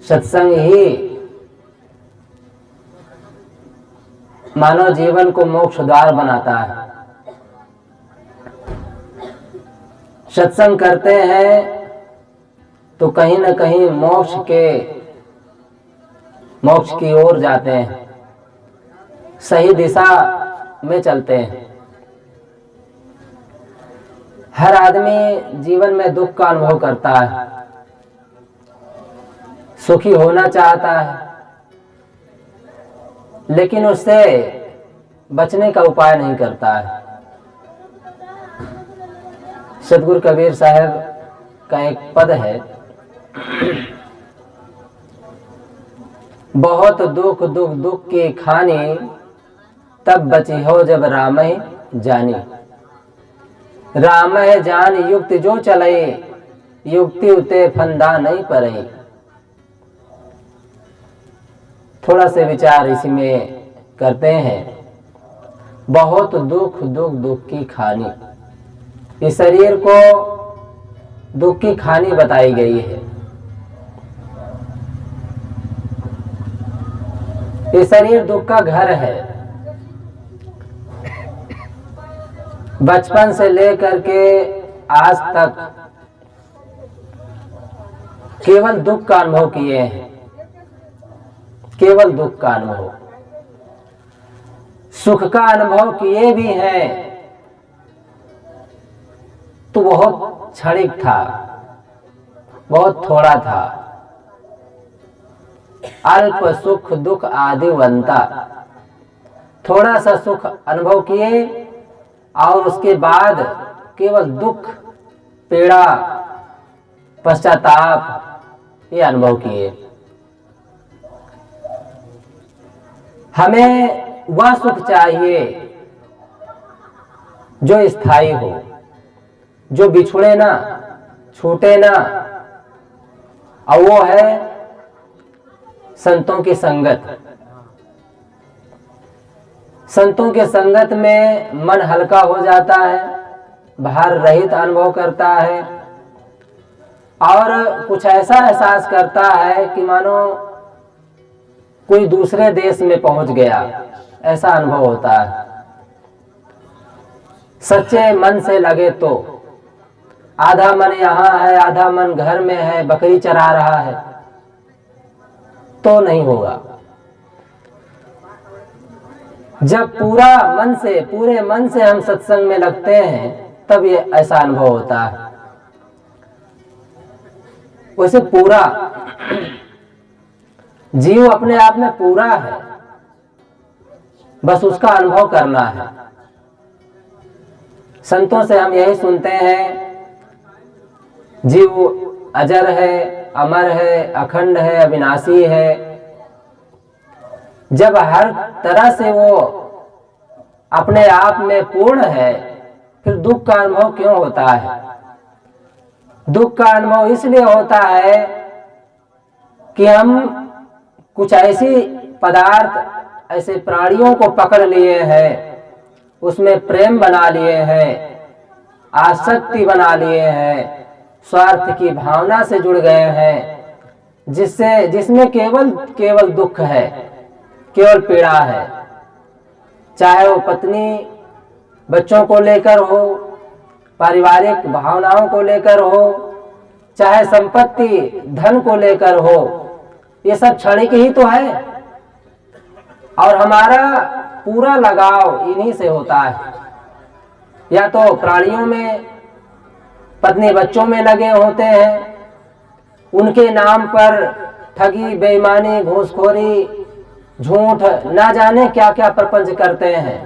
सत्संग ही मानव जीवन को मोक्ष द्वार बनाता है। सत्संग करते हैं तो कहीं न कहीं मोक्ष की ओर जाते हैं, सही दिशा में चलते हैं। हर आदमी जीवन में दुख का अनुभव करता है, सुखी होना चाहता है, लेकिन उससे बचने का उपाय नहीं करता है। सतगुरु कबीर साहब का एक पद है, बहुत दुख दुख दुख की खानी, तब बची हो जब राम जानी। राम जान युक्ति जो चले, युक्ति उते फंदा नहीं पड़े। थोड़ा से विचार इसी में करते हैं। बहुत दुख दुख दुख की खानी, इस शरीर को दुख की खानी बताई गई है। ये शरीर दुख का घर है। बचपन से लेकर के आज तक केवल दुख का अनुभव किए हैं, केवल दुख का अनुभव। सुख का अनुभव किए भी हैं तो बहुत क्षणिक था, बहुत थोड़ा था। अल्प सुख दुख आदिवंता, थोड़ा सा सुख अनुभव किए और उसके बाद केवल दुख, पीड़ा, पश्चाताप ये अनुभव किए। हमें वह सुख चाहिए जो स्थायी हो, जो बिछुड़े ना, छूटे ना, और वो है संतों की संगत। संतों के संगत में मन हल्का हो जाता है, भार रहित अनुभव करता है और कुछ ऐसा एहसास करता है कि मानो कोई दूसरे देश में पहुंच गया, ऐसा अनुभव होता है। सच्चे मन से लगे तो आधा मन यहाँ है, आधा मन घर में है, बकरी चरा रहा है, तो नहीं होगा। जब पूरे मन से हम सत्संग में लगते हैं तब ये ऐसा अनुभव होता है। वैसे पूरा जीव अपने आप में पूरा है, बस उसका अनुभव करना है। संतों से हम यही सुनते हैं, जीव अजर है, अमर है, अखंड है, अविनाशी है। जब हर तरह से वो अपने आप में पूर्ण है, फिर दुख का अनुभव क्यों होता है? दुख का अनुभव इसलिए होता है कि हम कुछ ऐसी पदार्थ, ऐसे प्राणियों को पकड़ लिए हैं, उसमें प्रेम बना लिए हैं, आसक्ति बना लिए हैं, स्वार्थ की भावना से जुड़ गए हैं, जिसमें केवल दुख है, केवल पीड़ा है। चाहे वो पत्नी बच्चों को लेकर हो, पारिवारिक भावनाओं को लेकर हो, चाहे संपत्ति धन को लेकर हो, ये सब क्षणिक ही तो है और हमारा पूरा लगाव इन्हीं से होता है। या तो प्राणियों में, पत्नी बच्चों में लगे होते हैं, उनके नाम पर ठगी, बेईमानी, घूसखोरी, झूठ, ना जाने क्या क्या प्रपंच करते हैं,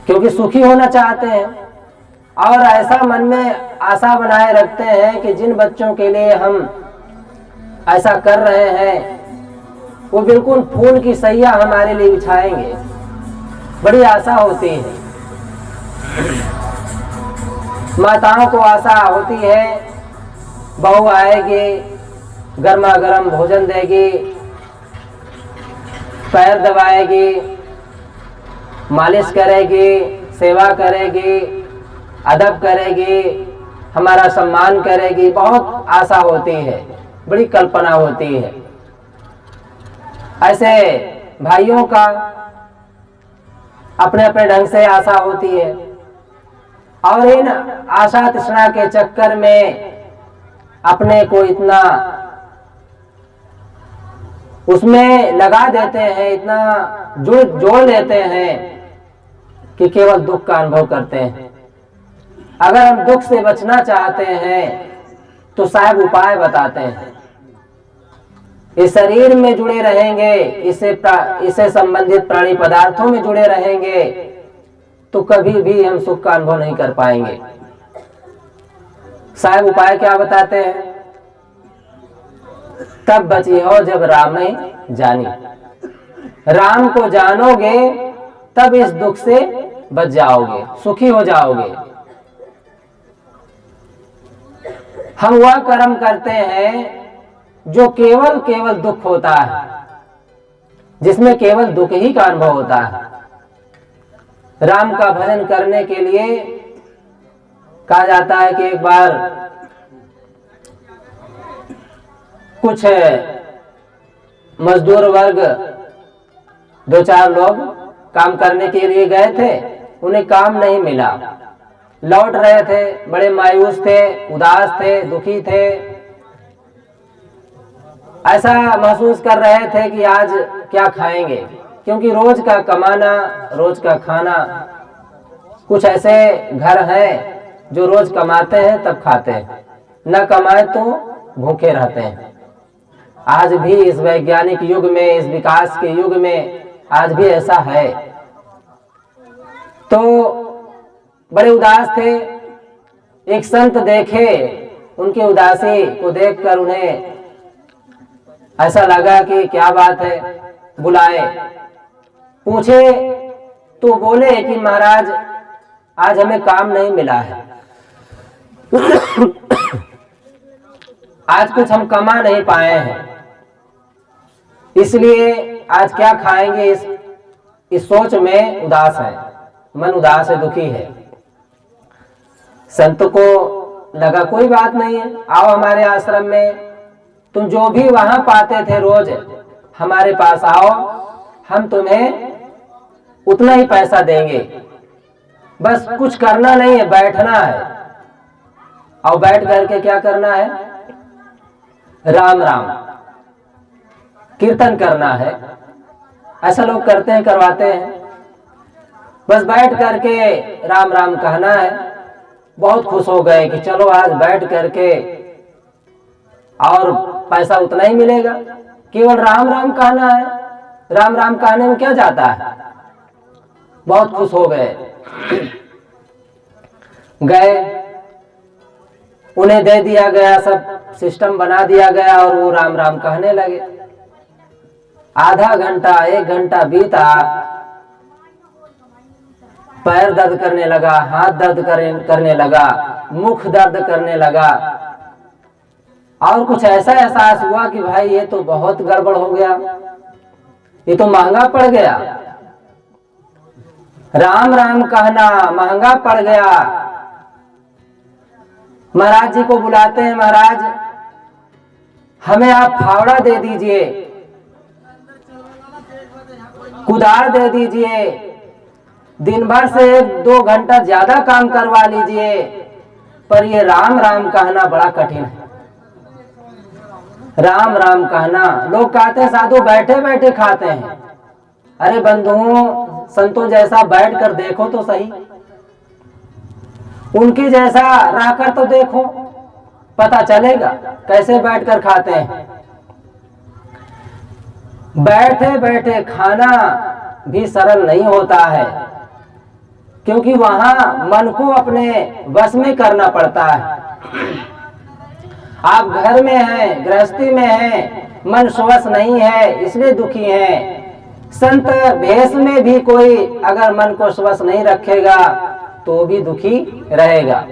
क्योंकि सुखी होना चाहते हैं और ऐसा मन में आशा बनाए रखते हैं कि जिन बच्चों के लिए हम ऐसा कर रहे हैं वो बिल्कुल फूल की सैया हमारे लिए बिछाएंगे। बड़ी आशा होती है, माताओं को आशा होती है बहू आएगी, गर्मा गर्म भोजन देगी, पैर दबाएगी, मालिश करेगी, सेवा करेगी, अदब करेगी, हमारा सम्मान करेगी। बहुत आशा होती है, बड़ी कल्पना होती है। ऐसे भाइयों का अपने अपने ढंग से आशा होती है और इन आशा तृष्णा के चक्कर में अपने को इतना उसमें लगा देते हैं, इतना जोड़ लेते हैं कि केवल दुख का अनुभव करते हैं। अगर हम दुख से बचना चाहते हैं तो साहब उपाय बताते हैं। इस शरीर में जुड़े रहेंगे, इससे संबंधित प्राणी पदार्थों में जुड़े रहेंगे तो कभी भी हम सुख का अनुभव नहीं कर पाएंगे। साहब उपाय क्या बताते हैं? तब बची हो जब राम में जानी। राम को जानोगे तब इस दुख से बच जाओगे, सुखी हो जाओगे। हम वह कर्म करते हैं जो केवल दुख होता है, जिसमें केवल दुख ही का अनुभव होता है। राम का भजन करने के लिए कहा जाता है कि एक बार कुछ मजदूर वर्ग 2-4 लोग काम करने के लिए गए थे, उन्हें काम नहीं मिला, लौट रहे थे, बड़े मायूस थे, उदास थे, दुखी थे। ऐसा महसूस कर रहे थे कि आज क्या खाएंगे, क्योंकि रोज का कमाना, रोज का खाना। कुछ ऐसे घर हैं जो रोज कमाते हैं तब खाते हैं, न कमाए तो भूखे रहते हैं। आज भी इस वैज्ञानिक युग में, इस विकास के युग में आज भी ऐसा है। तो बड़े उदास थे। एक संत देखे, उनकी उदासी को देखकर उन्हें ऐसा लगा कि क्या बात है, बुलाए, पूछे तो बोले कि महाराज आज हमें काम नहीं मिला है, आज कुछ हम कमा नहीं पाए हैं, इसलिए आज क्या खाएंगे, इस सोच में उदास है, मन उदास है, दुखी है। संत को लगा कोई बात नहीं है, आओ हमारे आश्रम में, तुम जो भी वहां पाते थे रोज हमारे पास आओ, हम तुम्हें उतना ही पैसा देंगे, बस कुछ करना नहीं है, बैठना है। और बैठ करके क्या करना है? राम राम कीर्तन करना है। ऐसा लोग करते हैं, करवाते हैं। बस बैठ करके राम राम कहना है। बहुत खुश हो गए कि चलो आज बैठ करके और पैसा उतना ही मिलेगा, केवल राम राम कहना है। राम राम कहने में क्या जाता है? बहुत खुश हो गए, उन्हें दे दिया गया, सब सिस्टम बना दिया गया और वो राम राम कहने लगे। आधा घंटा 1 घंटा बीता, पैर दर्द करने लगा, हाथ दर्द करने लगा, मुख दर्द करने लगा और कुछ ऐसा एहसास हुआ कि भाई ये तो बहुत गड़बड़ हो गया, ये तो महंगा पड़ गया। राम राम कहना महंगा पड़ गया। महाराज जी को बुलाते हैं, महाराज हमें आप फावड़ा दे दीजिए, कुदार दे दीजिए, दिन भर से 1-2 घंटा ज्यादा काम करवा लीजिए, पर ये राम राम कहना बड़ा कठिन है। राम राम कहना, लोग कहते हैं साधु बैठे बैठे खाते हैं। अरे बंधुओं, संतों जैसा बैठ कर देखो तो सही, उनके जैसा रहकर तो देखो, पता चलेगा कैसे बैठकर खाते हैं। बैठे बैठे खाना भी सरल नहीं होता है, क्योंकि वहां मन को अपने वश में करना पड़ता है। आप घर में हैं, गृहस्थी में हैं, मन स्वश नहीं है इसलिए दुखी हैं। संत भेष में भी कोई अगर मन को स्वश नहीं रखेगा तो भी दुखी रहेगा,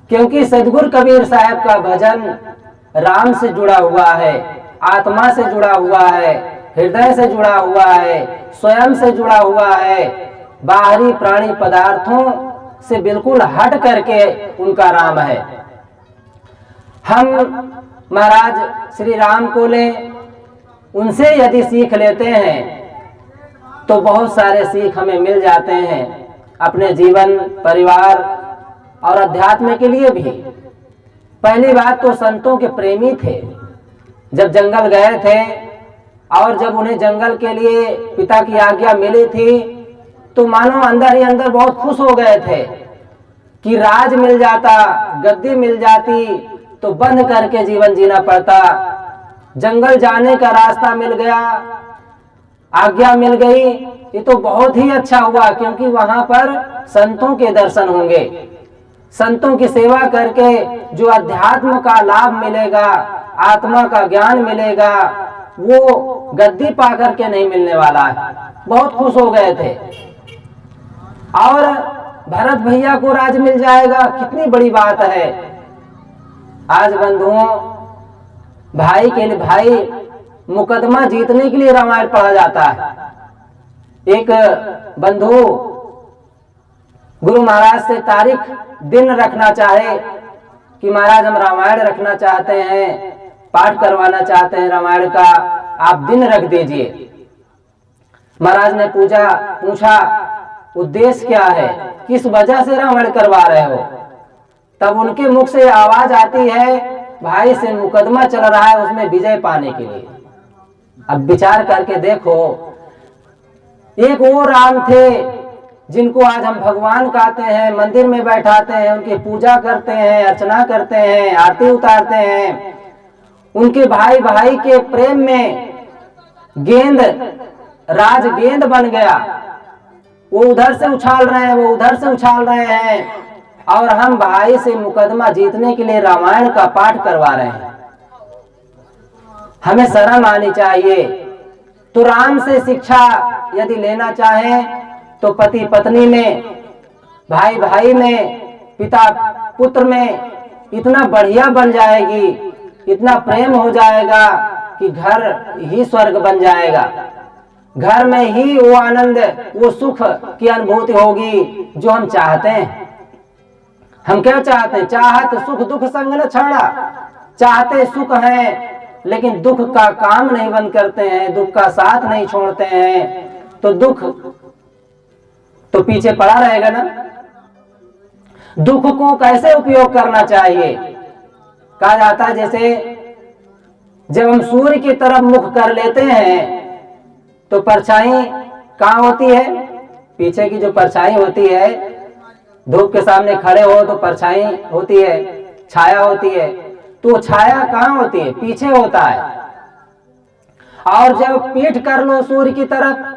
क्योंकि सदगुरु कबीर साहब का भजन राम से जुड़ा हुआ है, आत्मा से जुड़ा हुआ है, हृदय से जुड़ा हुआ है, स्वयं से जुड़ा हुआ है। बाहरी प्राणी पदार्थों से बिल्कुल हट करके उनका राम है। हम महाराज श्री राम को लें, उनसे यदि सीख लेते हैं तो बहुत सारे सीख हमें मिल जाते हैं अपने जीवन, परिवार और अध्यात्म के लिए भी। पहली बात तो संतों के प्रेमी थे। जब जंगल गए थे और जब उन्हें जंगल के लिए पिता की आज्ञा मिली थी तो मानो अंदर ही अंदर बहुत खुश हो गए थे कि राज मिल जाता, गद्दी मिल जाती तो बंद करके जीवन जीना पड़ता। जंगल जाने का रास्ता मिल गया, आज्ञा मिल गई, ये तो बहुत ही अच्छा हुआ, क्योंकि वहां पर संतों के दर्शन होंगे। संतों की सेवा करके जो अध्यात्म का लाभ मिलेगा, आत्मा का ज्ञान मिलेगा, वो गद्दी पा करके नहीं मिलने वाला है। बहुत खुश हो गए थे। और भरत भैया को राज मिल जाएगा, कितनी बड़ी बात है। आज बंधुओं, भाई के लिए भाई मुकदमा जीतने के लिए रामायण पढ़ा जाता है। एक बंधु गुरु महाराज से तारीख दिन रखना चाहे कि महाराज हम रामायण रखना चाहते हैं, पाठ करवाना चाहते हैं रामायण का, आप दिन रख दीजिए। महाराज ने पूछा उद्देश्य क्या है, किस वजह से रामायण करवा रहे हो। तब उनके मुख से आवाज आती है, भाई से मुकदमा चल रहा है उसमें विजय पाने के लिए। अब विचार करके देखो, एक वो राम थे जिनको आज हम भगवान कहते हैं, मंदिर में बैठाते हैं, उनकी पूजा करते हैं, अर्चना करते हैं, आरती उतारते हैं। उनके भाई भाई के प्रेम में गेंद, राज गेंद बन गया। वो उधर से उछाल रहे हैं, वो उधर से उछाल रहे हैं, और हम भाई से मुकदमा जीतने के लिए रामायण का पाठ करवा रहे हैं। हमें शर्म आनी चाहिए। तो राम से शिक्षा यदि लेना चाहें तो पति पत्नी में, भाई भाई में, पिता पुत्र में इतना बढ़िया बन जाएगी, इतना प्रेम हो जाएगा कि घर ही स्वर्ग बन जाएगा। घर में ही वो आनंद, वो सुख की अनुभूति होगी जो हम चाहते हैं। हम क्या चाहते हैं? चाहत सुख दुख संग न छाड़ा। चाहते सुख है लेकिन दुख का काम नहीं बंद करते हैं, दुख का साथ नहीं छोड़ते हैं, तो दुख तो पीछे पड़ा रहेगा ना। दुख को कैसे उपयोग करना चाहिए? कहा जाता है जैसे जब हम सूर्य की तरफ मुख कर लेते हैं तो परछाई कहाँ होती है? पीछे की जो परछाई होती है, धूप के सामने खड़े हो तो परछाई होती है, छाया होती है, तो छाया कहाँ होती है? पीछे होता है। और जब पीठ कर लो सूर्य की तरफ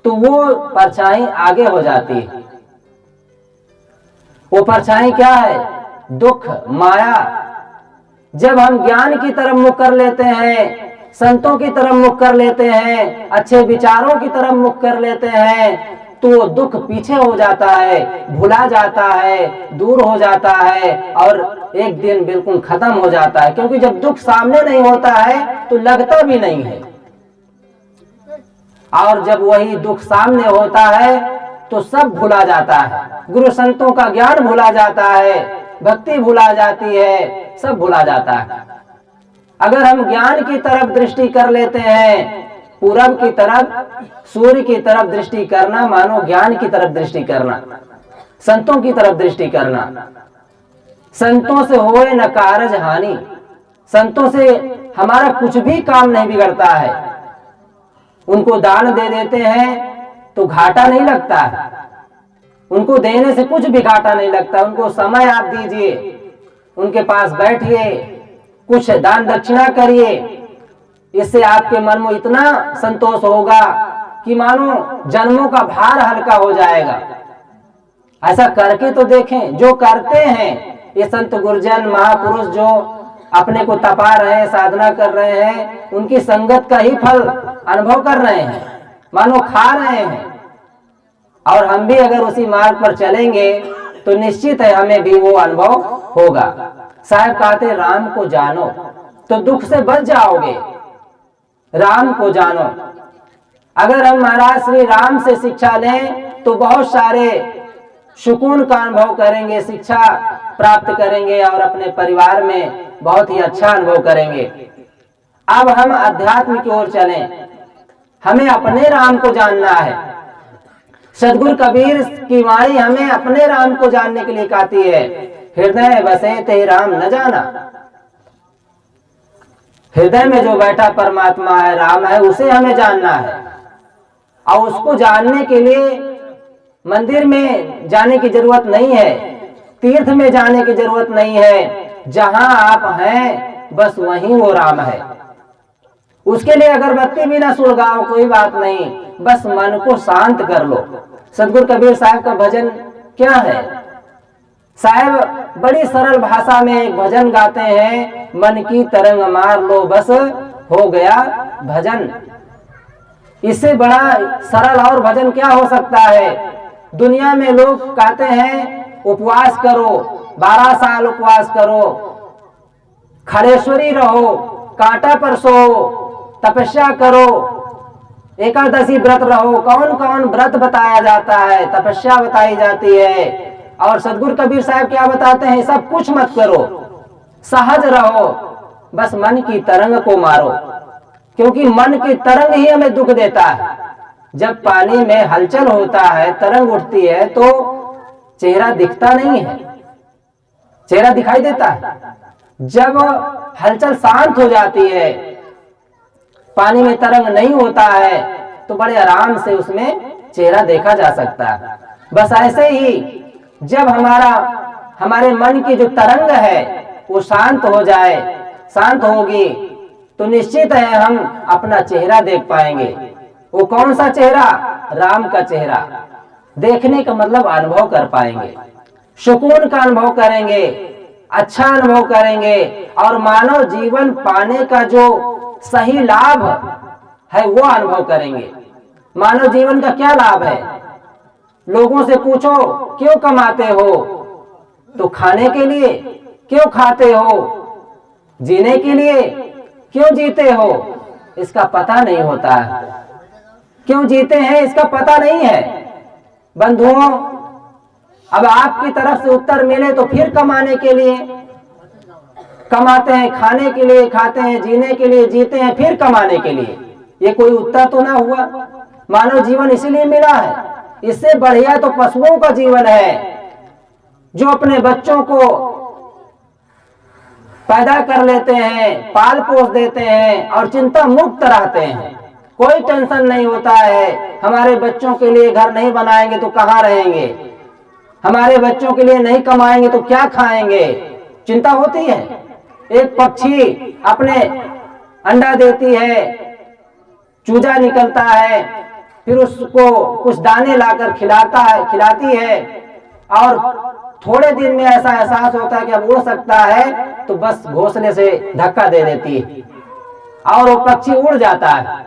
तो वो परछाई आगे हो जाती है। वो परछाई क्या है? दुख, माया। जब हम ज्ञान की तरफ मुख कर लेते हैं, संतों की तरफ मुख कर लेते हैं, अच्छे विचारों की तरफ मुख कर लेते हैं, तो दुख पीछे हो जाता है, भुला जाता है, दूर हो जाता है और एक दिन बिल्कुल खत्म हो जाता है। क्योंकि जब दुख सामने नहीं होता है तो लगता भी नहीं है, और जब वही दुख सामने होता है तो सब भुला जाता है। गुरु संतों का ज्ञान भुला जाता है, भक्ति भुला जाती है, सब भुला जाता है। अगर हम ज्ञान की तरफ दृष्टि कर लेते हैं, पूरब की तरफ, सूर्य की तरफ दृष्टि करना मानो ज्ञान की तरफ दृष्टि करना, संतों की तरफ दृष्टि करना। संतों से होए न कारज हानि। संतों से हमारा कुछ भी काम नहीं बिगड़ता है। उनको दान दे देते हैं तो घाटा नहीं लगता है, उनको देने से कुछ भी घाटा नहीं लगता। उनको समय आप दीजिए, उनके पास बैठिए, कुछ दान दक्षिणा करिए, इससे आपके मन में इतना संतोष होगा कि मानो जन्मों का भार हल्का हो जाएगा। ऐसा करके तो देखें। जो करते हैं ये संत गुरुजन महापुरुष जो अपने को तपा रहे हैं, साधना कर रहे हैं, उनकी संगत का ही फल अनुभव कर रहे हैं, मानो खा रहे हैं। और हम भी अगर उसी मार्ग पर चलेंगे तो निश्चित है हमें भी वो अनुभव होगा। साहब कहते राम को जानो तो दुख से बच जाओगे। राम को जानो। अगर हम महाराज श्री राम से शिक्षा लें तो बहुत सारे सुकून का अनुभव करेंगे, शिक्षा प्राप्त करेंगे और अपने परिवार में बहुत ही अच्छा अनुभव करेंगे। अब हम अध्यात्म की ओर चलें। हमें अपने राम को जानना है। सदगुरु कबीर की वाणी हमें अपने राम को जानने के लिए कहती है, हृदय बसे ते राम न जाना। हृदय में जो बैठा परमात्मा है, राम है, उसे हमें जानना है। और उसको जानने के लिए मंदिर में जाने की जरूरत नहीं है, तीर्थ में जाने की जरूरत नहीं है। जहां आप हैं बस वहीं वो राम है। उसके लिए अगरबत्ती भी ना सुलगाओ, कोई बात नहीं, बस मन को शांत कर लो। सदगुरु कबीर साहब का भजन क्या है? साहब बड़ी सरल भाषा में एक भजन गाते हैं, मन की तरंग मार लो बस हो गया भजन। इससे बड़ा सरल और भजन क्या हो सकता है? दुनिया में लोग कहते हैं उपवास करो, 12 साल उपवास करो, खड़ेश्वरी रहो, कांटा पर सो, तपस्या करो, एकादशी व्रत रहो। कौन कौन व्रत बताया जाता है, तपस्या बताई जाती है। और सदगुरु कबीर साहब क्या बताते हैं? सब कुछ मत करो, सहज रहो, बस मन की तरंग को मारो। क्योंकि मन की तरंग ही हमें दुख देता है। जब पानी में हलचल होता है, तरंग उठती है, तो चेहरा दिखता नहीं है, चेहरा दिखाई देता है। जब हलचल शांत हो जाती है, पानी में तरंग नहीं होता है, तो बड़े आराम से उसमें चेहरा देखा जा सकता है। बस ऐसे ही जब हमारे मन की जो तरंग है वो शांत हो जाए, शांत होगी, तो निश्चित है हम अपना चेहरा देख पाएंगे। वो कौन सा चेहरा? राम का चेहरा। देखने का मतलब अनुभव कर पाएंगे, सुकून का अनुभव करेंगे, अच्छा अनुभव करेंगे। और मानव जीवन पाने का जो सही लाभ है वो अनुभव करेंगे। मानव जीवन का क्या लाभ है? लोगों से पूछो क्यों कमाते हो? तो खाने के लिए। क्यों खाते हो? जीने के लिए। क्यों जीते हो? इसका पता नहीं होता है। क्यों जीते हैं इसका पता नहीं है। बंधुओं, अब आपकी तरफ से उत्तर मिले तो फिर कमाने के लिए कमाते हैं, खाने के लिए खाते हैं, जीने के लिए जीते हैं, फिर कमाने के लिए। ये कोई उत्तर तो ना हुआ। मानव जीवन इसीलिए मिला है। इससे बढ़िया तो पशुओं का जीवन है, जो अपने बच्चों को पैदा कर लेते हैं, पाल पोस देते हैं और चिंता मुक्त रहते हैं। कोई टेंशन नहीं होता है, हमारे बच्चों के लिए घर नहीं बनाएंगे तो कहाँ रहेंगे, हमारे बच्चों के लिए नहीं कमाएंगे तो क्या खाएंगे, चिंता होती है। एक पक्षी अपने अंडा देती है, चूजा निकलता है, फिर उसको कुछ दाने लाकर खिलाती है और थोड़े दिन में ऐसा एहसास होता है कि अब उड़ सकता है, तो बस घोंसले से धक्का दे देती है और वो पक्षी उड़ जाता है।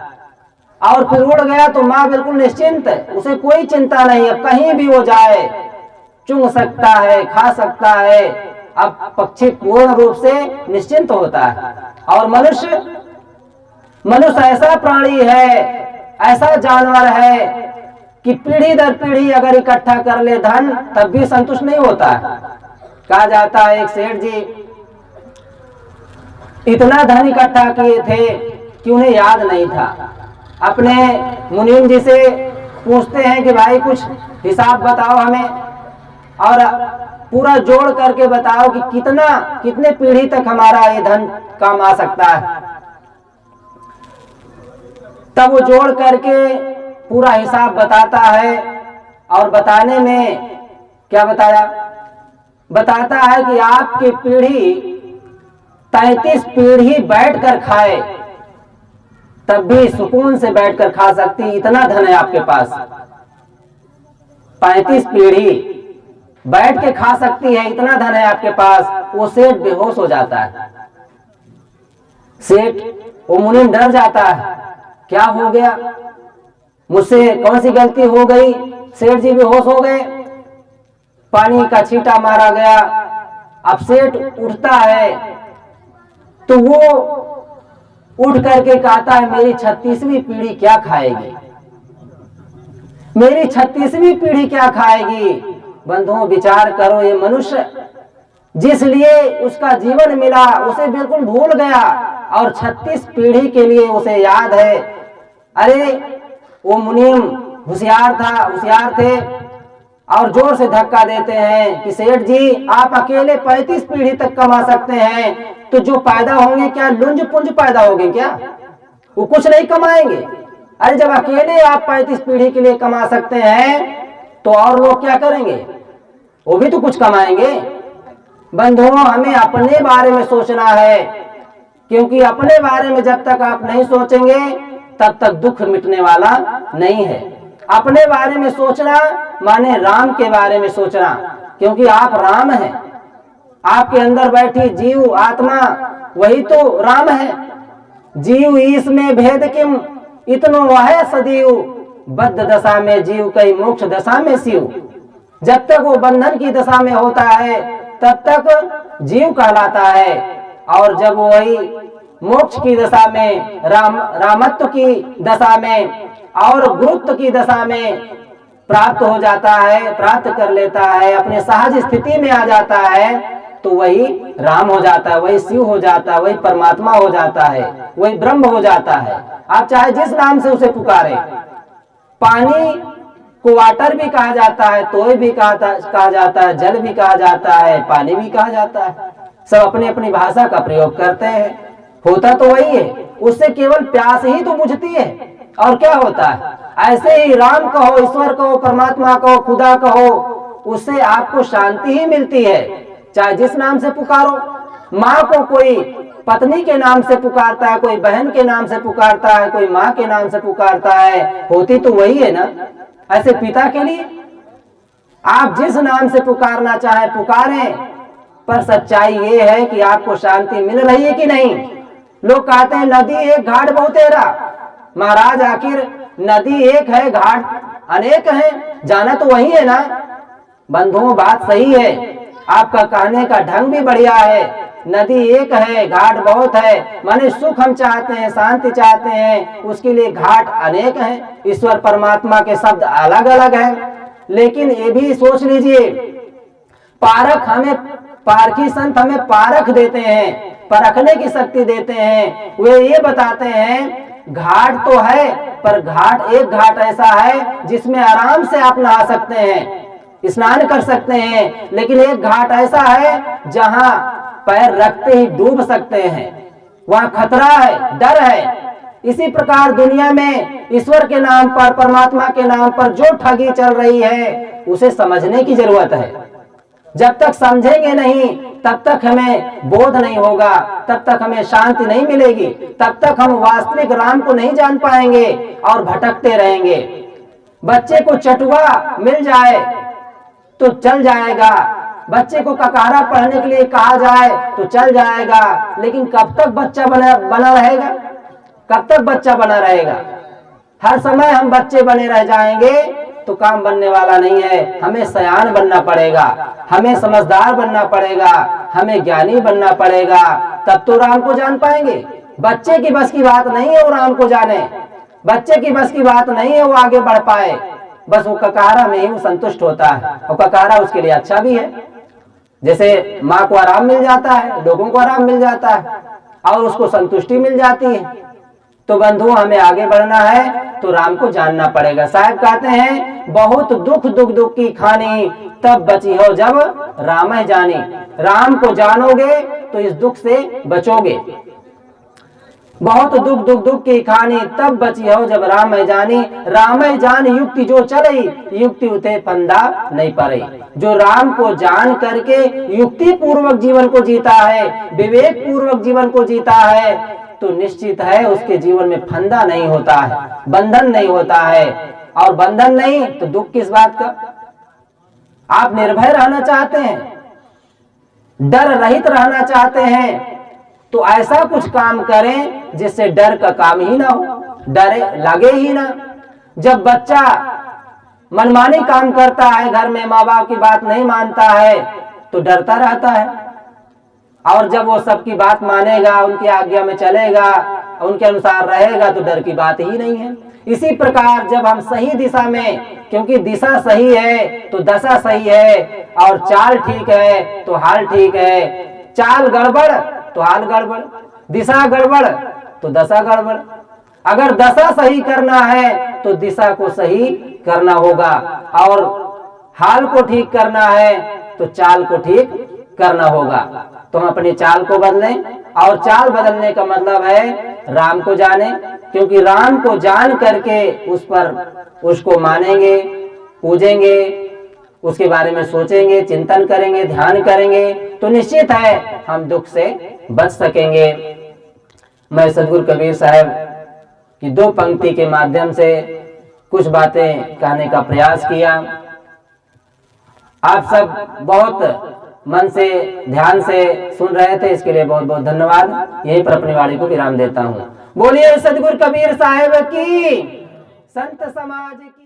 और फिर उड़ गया तो माँ बिल्कुल निश्चिंत है, उसे कोई चिंता नहीं है, कहीं भी वो जाए चुंग सकता है, खा सकता है। अब पक्षी पूर्ण रूप से निश्चिंत होता है। और मनुष्य ऐसा प्राणी है, ऐसा जानवर है कि पीढ़ी दर पीढ़ी अगर इकट्ठा कर ले धन तब भी संतुष्ट नहीं होता है। कहा जाता है एक सेठ जी इतना धन इकट्ठा किए थे कि उन्हें याद नहीं था। अपने मुनीम जी से पूछते हैं कि भाई कुछ हिसाब बताओ हमें और पूरा जोड़ करके बताओ कि कितने पीढ़ी तक हमारा ये धन काम आ सकता है। तब वो जोड़ करके पूरा हिसाब बताता है और बताने में क्या बताता है कि आपकी पीढ़ी 33 पीढ़ी बैठकर खाए तब भी सुकून से बैठकर खा सकती, इतना धन है आपके पास। 35 पीढ़ी बैठ के खा सकती है, इतना धन है आपके पास। वो सेठ बेहोश हो जाता है। सेठ वो मुनीम डर जाता है, क्या हो गया, मुझसे कौन सी गलती हो गई। सेठ जी बेहोश हो गए, पानी का छींटा मारा गया। अब सेठ उठता है तो वो उठ करके कहता है मेरी 36वीं पीढ़ी क्या खाएगी, मेरी 36वीं पीढ़ी क्या खाएगी। बंधुओं विचार करो, ये मनुष्य जिस लिए उसका जीवन मिला उसे बिल्कुल भूल गया और 36 पीढ़ी के लिए उसे याद है। अरे वो मुनीम होशियार थे और जोर से धक्का देते हैं कि सेठ जी आप अकेले 35 पीढ़ी तक कमा सकते हैं, तो जो पैदा होंगे क्या लुंज पुंज पैदा होंगे क्या? वो कुछ नहीं कमाएंगे। अरे जब अकेले आप 35 पीढ़ी के लिए कमा सकते हैं तो और लोग क्या करेंगे? वो भी तो कुछ कमाएंगे। बंधुओं हमें अपने बारे में सोचना है, क्योंकि अपने बारे में जब तक आप नहीं सोचेंगे तब तक दुख मिटने वाला नहीं है। अपने बारे में सोचना माने राम के बारे में सोचना, क्योंकि आप राम हैं। आपके अंदर बैठी जीव आत्मा वही तो राम है। जीव ईस में भेद किम इतनो वह सदीव, बद्ध दशा में जीव कई मोक्ष दशा में शिव। जब तक वो बंधन की दशा में होता है तब तक जीव कहलाता है, और जब वही मोक्ष की दशा में रामत्व की दशा में और गुरुत्व की दशा में प्राप्त हो जाता है, प्राप्त कर लेता है, अपने सहज स्थिति में आ जाता है, तो वही राम हो जाता है, वही शिव हो जाता है, वही परमात्मा हो जाता है, वही ब्रह्म हो जाता है। आप चाहे जिस नाम से उसे पुकारे। पानी को वाटर भी कहा जाता है, तोय भी कहा जाता है, जल भी कहा जाता है, पानी भी कहा जाता है। सब अपनी अपनी भाषा का प्रयोग करते हैं, होता तो वही है। उससे केवल प्यास ही तो बुझती है, और क्या होता है? ऐसे ही राम कहो, ईश्वर कहो, परमात्मा कहो, खुदा कहो, उससे आपको शांति ही मिलती है, चाहे जिस नाम से पुकारो। माँ को कोई पत्नी के नाम से पुकारता है, कोई बहन के नाम से पुकारता है, कोई माँ के नाम से पुकारता है, होती तो वही है ना। ऐसे पिता के लिए आप जिस नाम से पुकारना चाहे पुकारें, पर सच्चाई ये है कि आपको शांति मिल रही है कि नहीं। लोग कहते हैं नदी एक घाट बहुतेरा। महाराज आखिर नदी एक है, घाट अनेक हैं, जाना तो वही है ना। बंधुओं बात सही है, आपका कहने का ढंग भी बढ़िया है। नदी एक है, घाट बहुत है, माने सुख हम चाहते हैं, शांति चाहते हैं, उसके लिए घाट अनेक हैं। ईश्वर परमात्मा के शब्द अलग अलग हैं। लेकिन ये भी सोच लीजिए, पारखी संत हमें पारख देते हैं, परखने की शक्ति देते हैं। वे ये बताते हैं घाट तो है, पर एक घाट ऐसा है जिसमें आराम से आप नहा सकते हैं, स्नान कर सकते हैं, लेकिन एक घाट ऐसा है जहां पैर रखते ही डूब सकते हैं, वहां खतरा है, डर है। इसी प्रकार दुनिया में ईश्वर के नाम पर, परमात्मा के नाम पर जो ठगी चल रही है, उसे समझने की जरूरत है। जब तक समझेंगे नहीं तब तक हमें बोध नहीं होगा, तब तक हमें शांति नहीं मिलेगी, तब तक हम वास्तविक राम को नहीं जान पाएंगे और भटकते रहेंगे। बच्चे को चटुआ मिल जाए तो चल जाएगा, बच्चे को ककारा पढ़ने के लिए कहा जाए तो चल जाएगा, लेकिन कब तक बच्चा बना रहेगा? कब तक बच्चा बना रहेगा? हर समय हम बच्चे बने रह जाएंगे तो काम बनने वाला नहीं है। हमें सयान बनना पड़ेगा, हमें समझदार बनना पड़ेगा, हमें ज्ञानी बनना पड़ेगा, तब तो राम को जान पाएंगे। बच्चे की बस की बात नहीं है वो राम को जाने, बच्चे की बस की बात नहीं है वो आगे बढ़ पाए। बस वो ककारा में ही वो संतुष्ट होता है, और ककारा उसके लिए अच्छा भी है। जैसे माँ को आराम मिल जाता है, लोगों को आराम मिल जाता है और उसको संतुष्टि मिल जाती है। तो बंधुओं हमें आगे बढ़ना है तो राम को जानना पड़ेगा। साहब कहते हैं बहुत दुख की खानी, तब बची हो जब राम है जानी। राम को जानोगे तो इस दुख से बचोगे। बहुत दुख की खानी, तब बची हो जब राम है जानी। राम है जान युक्ति जो चले, युक्ति उते फंदा नहीं पड़े। जो राम को जान करके युक्ति पूर्वक जीवन को जीता है, विवेक पूर्वक जीवन को जीता है, तो निश्चित है उसके जीवन में फंदा नहीं होता है, बंधन नहीं होता है। और बंधन नहीं तो दुख किस बात का? आप निर्भय रहना चाहते हैं, डर रहित रहना चाहते हैं, तो ऐसा कुछ काम करें जिससे डर का काम ही ना हो, डरे लगे ही ना। जब बच्चा मनमानी काम करता है, घर में माँ बाप की बात नहीं मानता है, तो डरता रहता है। और जब वो सबकी बात मानेगा, उनकी आज्ञा में चलेगा, उनके अनुसार रहेगा, तो डर की बात ही नहीं है। इसी प्रकार जब हम सही दिशा में, क्योंकि दिशा सही है तो दशा सही है, और चाल ठीक है तो हाल ठीक है। चाल गड़बड़ तो हाल गड़बड़, दिशा गड़बड़ तो दशा गड़बड़। अगर दशा सही करना है तो दिशा को सही करना होगा, और हाल को ठीक करना है तो चाल को ठीक करना होगा। तो हम अपनी चाल को बदलें, और चाल बदलने का मतलब है राम को जाने, क्योंकि राम को जान करके उसको मानेंगे, पूजेंगे, उसके बारे में सोचेंगे, चिंतन करेंगे, ध्यान करेंगे, तो निश्चित है हम दुख से बच सकेंगे। मैं सदगुरु कबीर साहब की 2 पंक्ति के माध्यम से कुछ बातें कहने का प्रयास किया। आप सब बहुत मन से, ध्यान से सुन रहे थे, इसके लिए बहुत बहुत धन्यवाद। यहीं पर अपनी वाणी को विराम देता हूँ। बोलिए सदगुरु कबीर साहब की, संत समाज की।